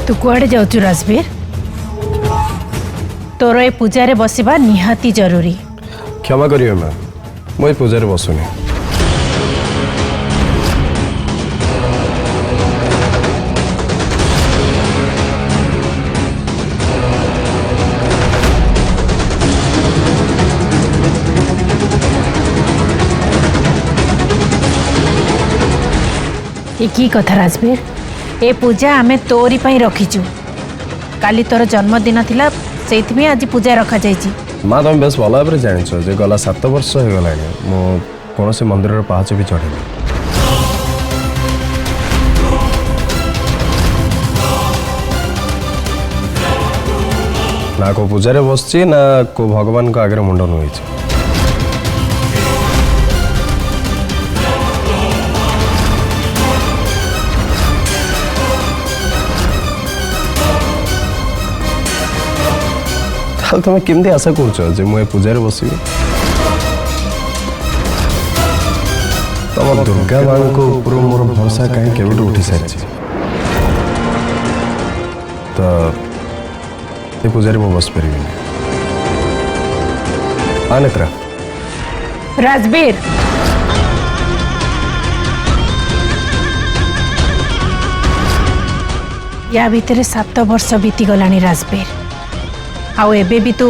तू कुआडे जाऊचु राजवीर? तोर ए पूजा बसवा निहाती जरूरी। क्षमा करिए मैम, मुझे पूजा बसुनी। की कथा राजवीर, ए पूजा आमे तोरी पाई रखीचु। काली तोर जन्मदिन थिला, सेइथिमे आज पूजा रखा जाइछि। माँ तुम बेस भल भाव जाच जे गला 7 वर्ष हो गला मो कौन से मंदिर पाहाच भी चढ़ी ना को पूजा बसची ना को भगवान को आगे मुंड नुई। तुम्हें केमती आशा कर मुझे पूजा बसबी? तुम दुर्गा माँ को ऊपर मोर भरोसा कहीं केवट उठी सारी तो ये पूजा मु बस पारि नेत्रा। राजवीर या भितर 7 वर्ष बीती गलानी राजवीर। आउ एबे भी तू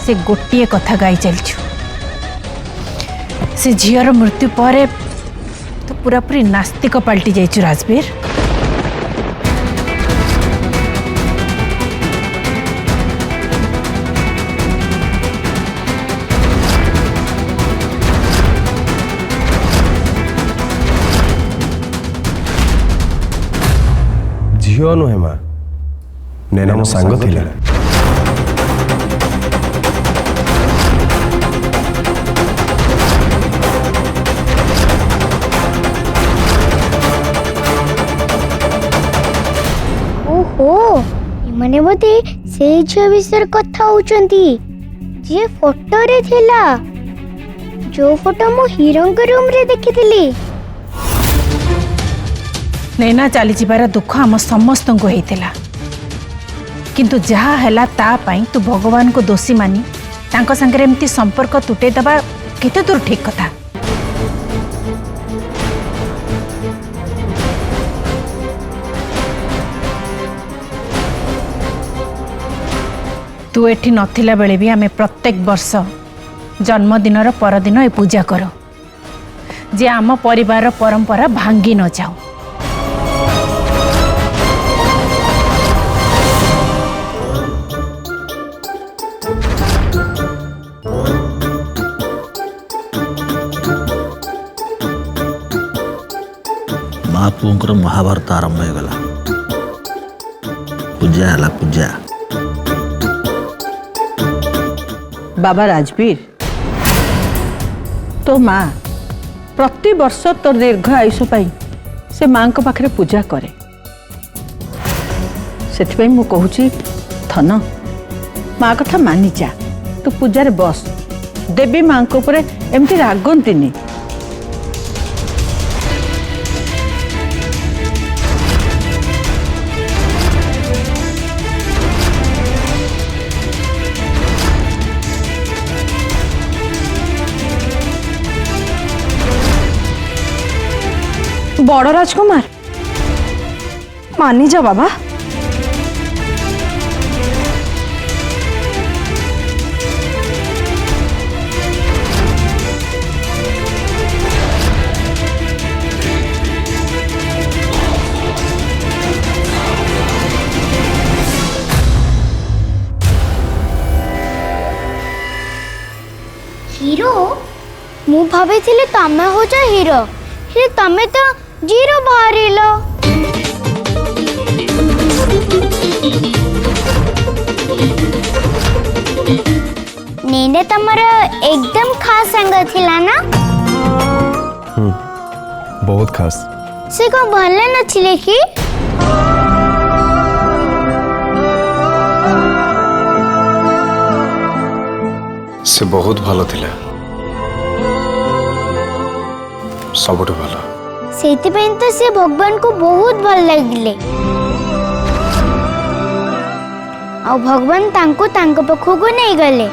से गोटे कथा गाई चलछु। से झीर मृत्यु पर तो पूरा पूरी नास्तिक पलटि जाइछु राजवीर। झील नुहे माँ, नैना मो सांग थिला। माने बोधे से झील विषय कथा होचंती जे फोटो रे थिला, जो फोटो मो हीरो के रूम रे देखिथिली। नैना चली जिबार दुख आम समस्त को होता, किंतु जहा हैला ता पाई तू भगवान को दोषी मानी तांको संगे एमती संपर्क तुटे दबा केते दूर ठीक कथा। तू एठी नथिला बेले भी आमे प्रत्येक वर्ष जन्मदिन परदिन ए पूजा करो जे आम परिवार परंपरा भांगी न जाओ। महापुर महाभारत आरंभ हो गला। पूजा है पूजा। बाबा राजवीर, तो माँ प्रति वर्ष तो दीर्घ आयुष पाई से माँ को पाखरे पूजा करे। से मु कहूची थन माँ कथा मानी जा, तू पूजा रे बस। देवी माँ को ऊपर एमती रागंतिनी। बड़ राजकुमार मानी जा बाबा। हीरो मु भावे थिले तमे हो जा हीरो, हे तमे तो जीरो बाहरिलो। नेने तमरा एकदम खास संग थिला ना? बहुत खास। से को भले नथिले कि? से बहुत भलो थिला, सबुठु भलो। सेति तो से भगवान को बहुत भल लगिले। ଆଉ ଭଗବାନ ତାଙ୍କୁ ତାଙ୍କ ପାଖକୁ ନେଇଗଲେ।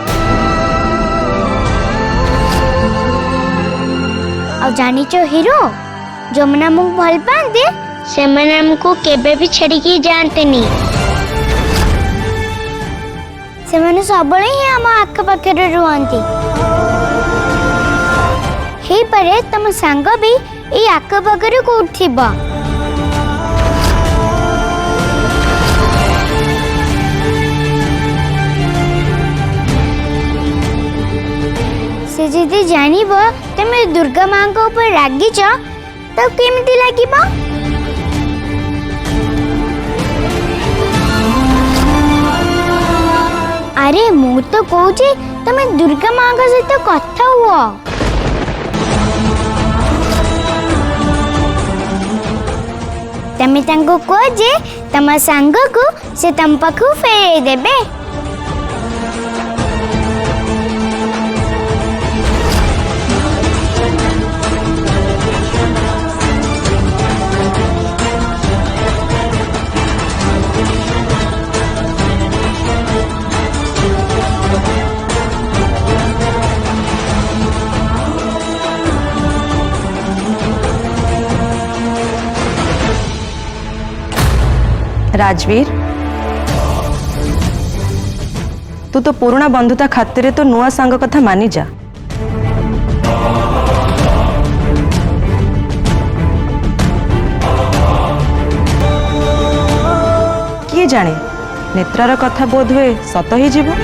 ଆଉ ଜାଣିଛ ହିରୋ, ଯୋଉମାନେ ଆମକୁ ଭଲ ପାଆନ୍ତି ସେମାନେ ଆମକୁ କେବେ ବି ଛାଡ଼ିକି ଯାଆନ୍ତିନି। ସେମାନେ ସବୁବେଳେ ହିଁ ଆମ ଆଖପାଖରେ ରୁହନ୍ତି। ହେଇପାରେ ତମ ସାଙ୍ଗ ବି ଏଇ ଆଖପାଖରେ କୋଉଠି ଥିବ। ସେ ଯଦି ଜାଣିବ ତମେ ଦୁର୍ଗା ମାଙ୍କ ଉପରେ ରାଗିଛ ତ କେମିତି ଲାଗିବ? ଆରେ ମୁଁ ତ କହୁଛି ତମେ ଦୁର୍ଗା ମାଙ୍କ ସହିତ କଥା ହୁଅ। ତମେ ତାଙ୍କୁ କୁହ ଯେ ତମ ସାଙ୍ଗକୁ ସେ ତମ ପାଖକୁ ଫେରେଇ ଦେବେ। राजवीर, तू तो पुराना बंधुता खातिर तो नुआ सांग कथा मानी जा। किए जाने नेत्रार कथा बोध हुए सत ही जीव।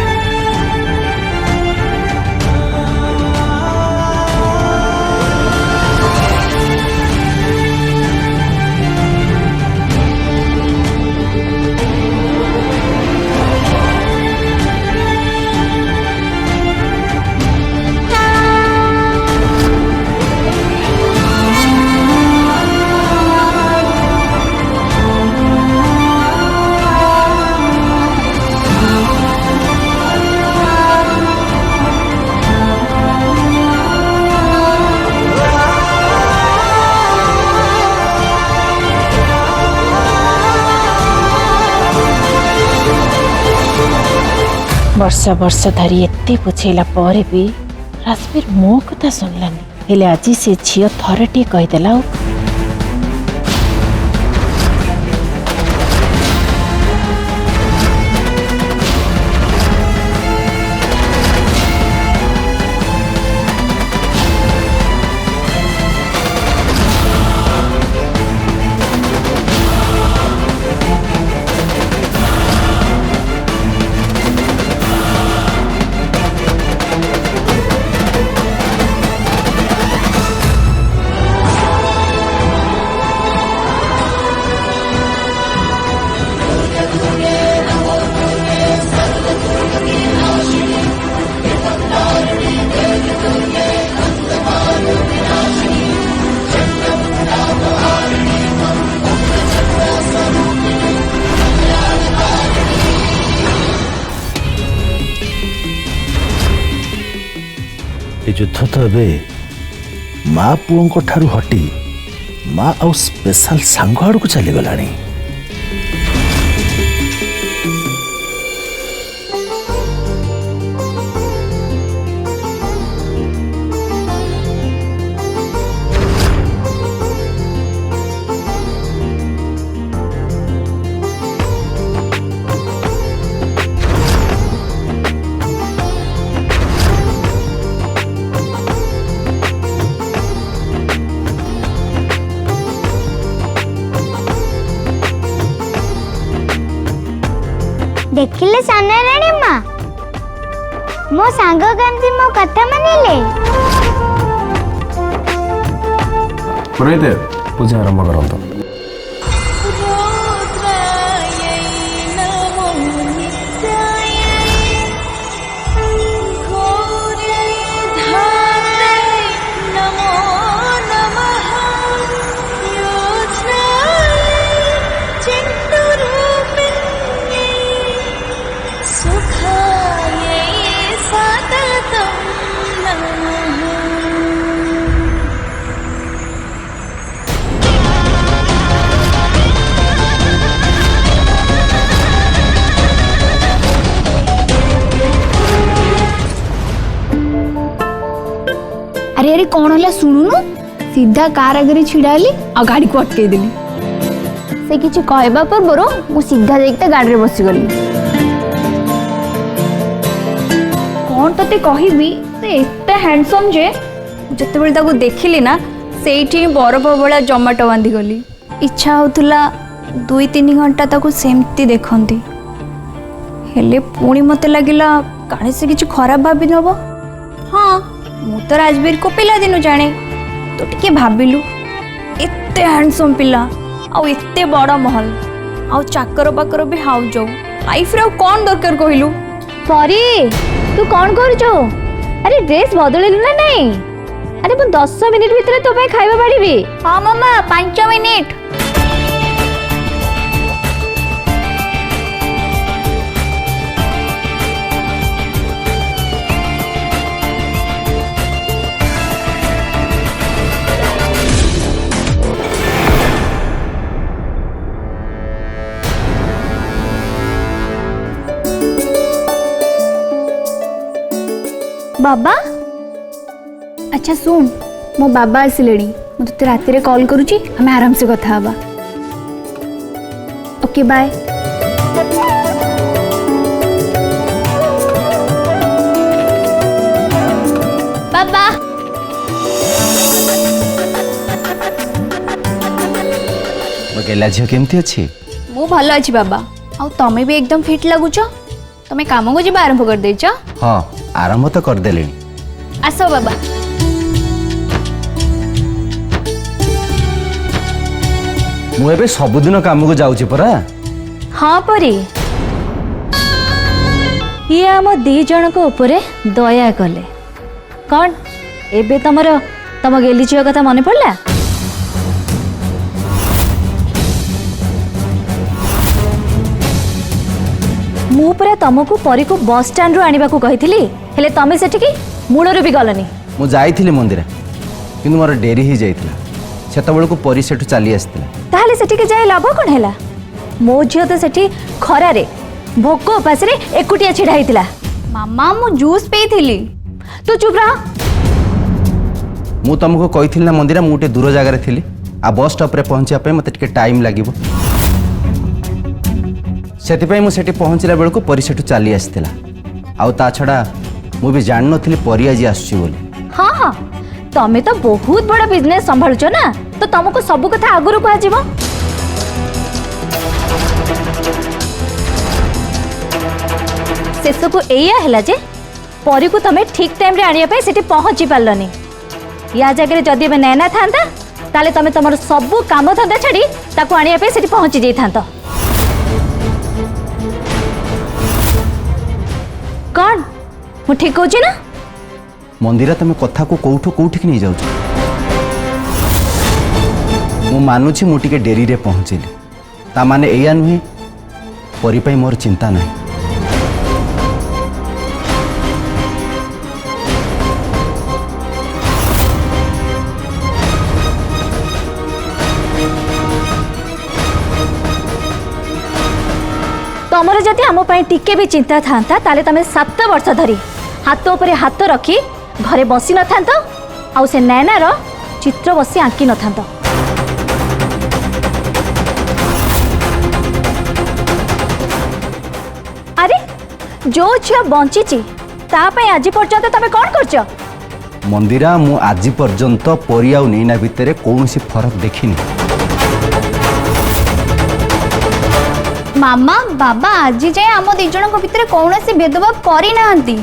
वर्ष वर्ष धरी एते बुझेला पर भी राजवीर मो कथा सुनलानी। हेले आज से झील थरटे कहीदेला। युद्ध तो ए माँ पुओं ठारू हटी माँ आउ स्पेशल सांग आड़ को चली गलानी। देखिले साना राणी माँ मो सांग केमती मो कथा मानिले। पुरोहित पूजा आरंभ करंतु। अरे अरे कौन होला सुनुनु सीधा कार आगे छिड़ा हेली आ गाड़ी को अटके देली से किछि कहबा पूर्व मु सीधा जाइक गाड़ी रे बसी गली कौन तते कहबी से एते हैंडसम जे जते बेल ताको देखिली ना सेठी बरफ भला जमाटो बांधी गली इच्छा होतुला 2-3 घंटा ताको सेमती देखंती हेले पुणी मते लागिला काहे से किछि खराब भाबी नबो हाँ मु तो राजवीर को पिला दिनु जाने तो टिके भाबिलु एते हैंडसम पिला आ एते बड़ा महल आ चाकर बाकर भी हाउ जाऊ लाइफ रे कौन दरकार कहिलु परी तू कौन करू अरे ड्रेस बदललु ना नहीं अरे मु 10 मिनिट भीतर तो पे खाइबा पाड़ीबी हां मामा 5 मिनिट बाबा अच्छा सुन मो बाबा आसिले मुझे तो राति रे कॉल करूची हमें आराम से कथा हवा ओके बाय बाबा गेला झियो केमती अछि मु भल अछि बाबा आ तमे भी एकदम फिट लागुछ तमे काम को जीवा आरंभ कर देछ हां आरंभ तो कर देलेनी आसो बाबा मु एबे सबुदिन काम को जाउची परा हाँ परी ये आम दी जन को ऊपर दया कले कौन एबे तम गेली झियो कथा मन पड़ला मु परा तुमको परी को बस स्टैंड रो आनिबा को कहिथिली हेले तमे सेठी की मूलरो भी गलनी मु जाइथिली मंदिर किंतु मोर डेरी ही जाइथिला सेतबेल को परी सेठु चली आस्थिला ताहले सेठी के जाय लाभ कोन हैला मो झियो तो सेठी खरा रे भोक उपास रे एकुटिया छिड़ा हितला मामा मु जूस पेइथिली तू चुप रह मु तुमको कहिथिल ना मंदिर मु टे दूर जगह रे थिली आ बस स्टॉप रे पहुंचा पे मते टिके टाइम लागिबो सेति मु सेठी पहुंचला बेलको परी सेठु चली आस्थिला आउ ता छड़ा मु भी जान नथिली परी आज आसुची बोली हाँ हाँ तमे तो बहुत बड़ा बिजनेस संभालुछ ना तो तुमको सब कथा आगुरु कह जीवो शेष को एया हैला जे परी को तमे ठीक टाइम रे आनिया पे सेठी पहुंची पारलनी या जगह जदी बे नैना थांता ताले तमे तमर सब काम धंदा छड़ी ताको आनिया पे सेठी पहुंची जाई थांतो कौन मु ठीक कहूची ना मंदिर तुम कथा को कोठो कोठिक नहीं जाउछ मु मानुछि मु टिके डेरी रे पहुंचली ता माने एया नुहे परी पई मोर चिंता नहीं तमर जदि आम टिके भी चिंता था ताले तमे 7 वर्ष धरी हाथ उपरे हाथ रखी घरे बसी न थांत आउ से नैना रो चित्र बसी आंकी न थांत अरे जो झियो बंचीची ता पई आज पर्यंत तमे कोन करछ मंदिरा मु आज पर्यंत परी आउ नैना भितरे कोनसी फरक देखिनी मामा बाबा आज जाए आम दी जन भितर कौन सी भेदभाव करी नांती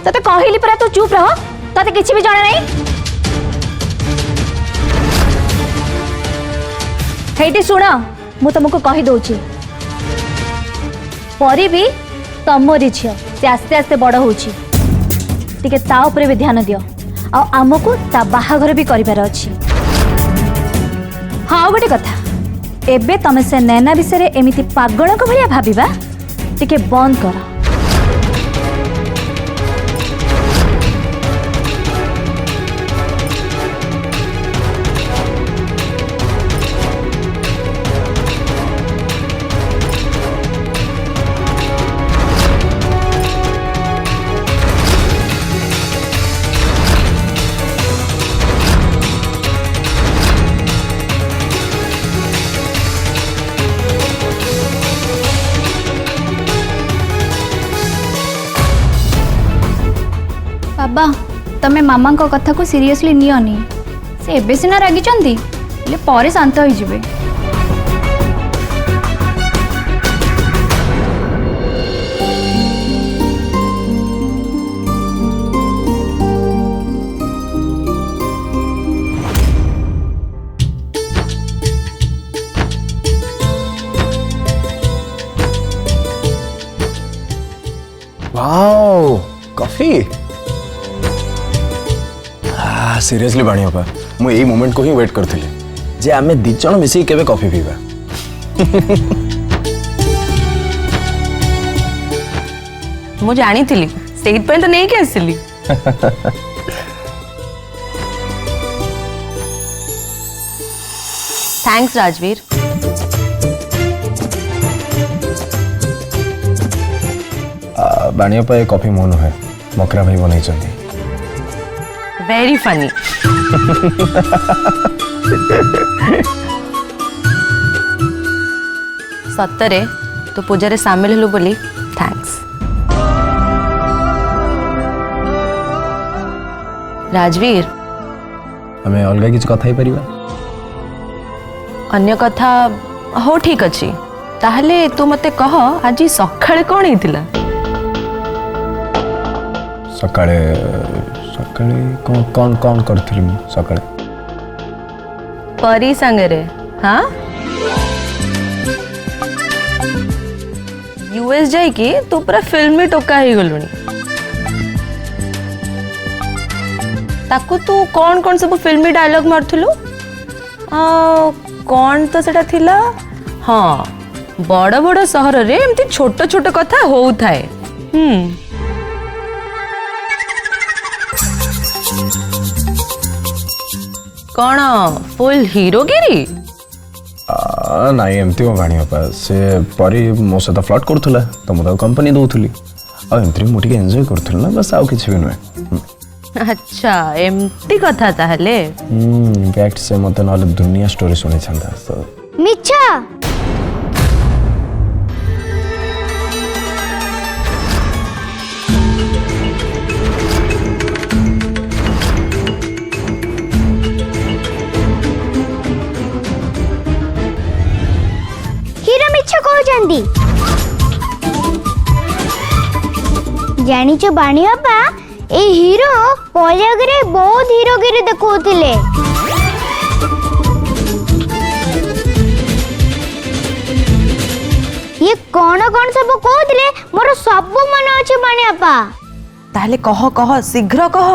तते कहली परा तू चुप रह तते किछि भी जाने नहीं हेटी सुन मु तुमको कहि दोछि परी भी तमरी झियो से आस्ते आस्ते बड़ होछि टिके ता ऊपर भी ध्यान दियो आ आमको ता बाहाघर भी करिबार अछि हाँ गोटे कथा एबे तमे से नैना विषय रे एमिति पागल को भलिया भाबिबा टिके बंद कर बाबा तमे मामा को कथा को सीरियसली नियनी से एबे सिना रागिचंती ले परे शांत होई जिवे वाओ कॉफी सीरियसली बाणीअपा मु यही मोमेंट को ही वेट करथि जे आमे दी जण मिसी केबे कॉफी पीबा मु जानी थिली सेही पे तो नहीं के आसिली थैंक्स राजवीर बाणीअपा कॉफी मोन है मकरा भाई बनाई चंदी वेरी फनी सतरे तो पूजा रे शामिल हेलु बोली थैंक्स राजवीर हमें अलग किसी कथा ही परिबा अन्य कथा हो ठीक अच्छी ताहले तू मते कह आज सकाळे कोन हेतिला सकाळे सकाळे कौन कौन कौन करथि सकाळे परी संगरे हाँ यूएस जाई कि तू पूरा फिल्म में टोका ही गलुनी ताकू तू कौन कौन सब फिल्मी डायलॉग मारथुलु कौन तो सेटा थिला हाँ बड़ बड़ सहर रे एमती छोट छोट कथा होउ थाए कौन फुल हीरोगिरी नाई एमती हो बाणीअपा से परी मो सहित फ्लर्ट करूला तो मुझे कंपनी दौली आमती मुझे एंजॉय करूँ ना बस आउ किसी भी नुहे अच्छा एमती कथा ताहले इनफैक्ट से मत ना दुनिया स्टोरी सुनी छंदा तो मिच्छा हीरो मिच्छा कहउचंदी जानिचो बाणी बाबा ए हीरो पलगरे बहुत हीरोगिरी देखौथिले ये कौन सब कहथिले मोर सब मन अछि बाणी बाबा ताहले कह शीघ्र कह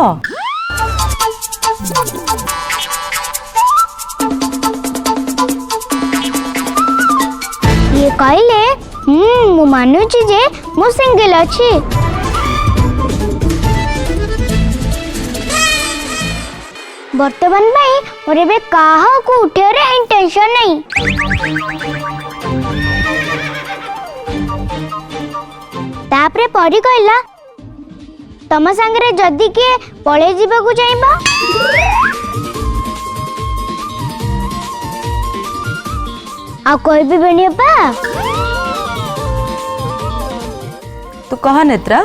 ये कहले मु मानुची जे मु सिंगल अछि वर्तमान भाई मोर एबे काहा को उठेरे इंटेंशन नहीं तापरे परी कहला तम संगरे जदी के पळे जीवा को चाइबा आ कोई भी बनियपा तू कह नेत्रा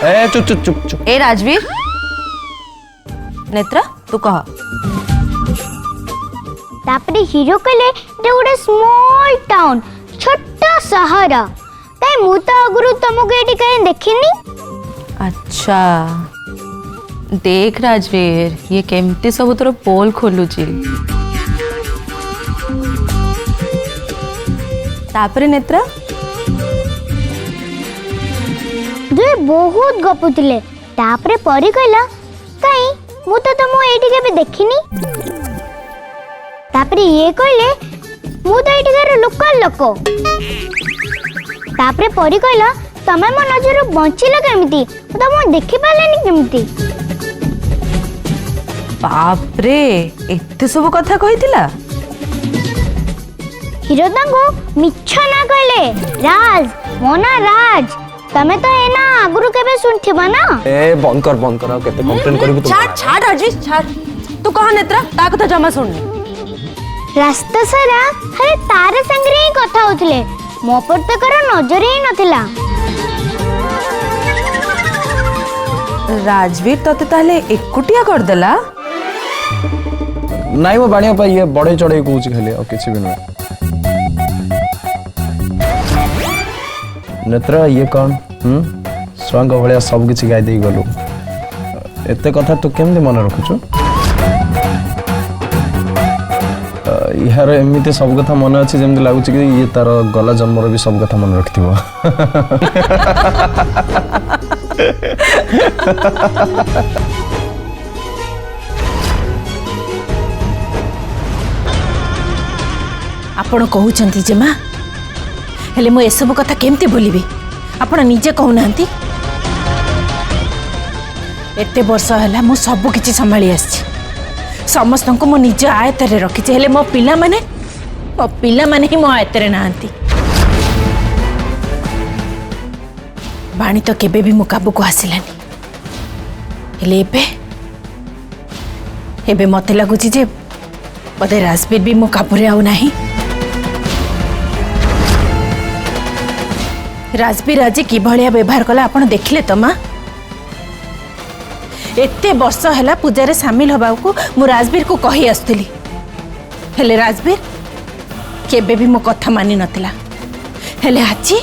ए चुप चुप चुप चुप ए राजवीर नेत्रा तू कह तापरे हीरो कहले एटा गोटे स्मॉल टाउन छोटा शहर ताई मु तो अगरु तुमको एटी कहीं देखिनी अच्छा देख राजवीर ये केमती सब तोर पोल खोलुची तापरे नेत्रा दुए बहुत गपुतले तापरे परी कहला काई मु तो तुम एटी केबे देखिनी तापरे ये कहले मु तो एटी कर लोकल लोको तापरे परी कहला तमे मो नजर बंचिला केमिति तो मो देखि पालेनी केमिति बाप रे एते सब कथा कहितिला हीरो तांगो मिछ ना कहले राज मोना राज तमे तो एना आगुरु केबे सुनथिबा ना ए बंद कर केते कंप्लेन करबो तू छाड़ छाड़ राजवीर छाड़ तू कह नेत्रा ता कथा जमा सुननी रास्ता सारा हरे तार संगरे ही कथा होतले मो पर तो कर नजर ही नथिला राजवीर तते ताले एकुटिया करदेला नाई मो बाणी अपा ये बड़े चढ़े कहूँ खाली और किसी भी नुहे नेत्र ये कौन स्वांग भाया सब किसी गाई दे गलु एते कथा तू केमती मन रखुचु यार एमती सब कथा मन अच्छे जमी लगुच कि ये तार गला जन्मर भी सब कथा मन रखि आपण कहउचंती जे माँ हेले मु एसबु कथा केमती भूलिबी आपण निजे कहूना एते वर्ष है मु सब किछि संभाली आछि समस्त को मो निज आयतरे रखी हेले मो पिला माने ही मो आयतरे नांती बाणी तो केबे भी मो काबू को आसिलानी हेले एबे मते लागुची जे बोधे राजवीर भी मो काबूरे आउ नाही राजवीर आज कि भलिया व्यवहार कला आपण देखिले तो माँ एते वर्ष है पूजा रे सामिल हवा को मु राजवीर को कही आसुली हेले राजवीर केबे भी मो कथा मानि नथिला हेले आज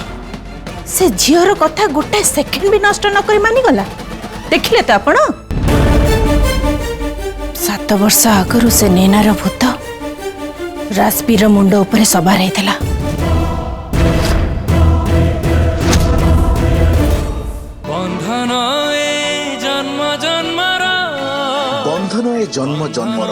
से झीवर कथा गोटे सेकेंड भी नष्ट न करी मानि गला देखिले तो आपण 7 वर्ष आगरु से नेनार भूत राजवीर मुंड उपरे सवार हेतला बंधन ए जन्म जन्मर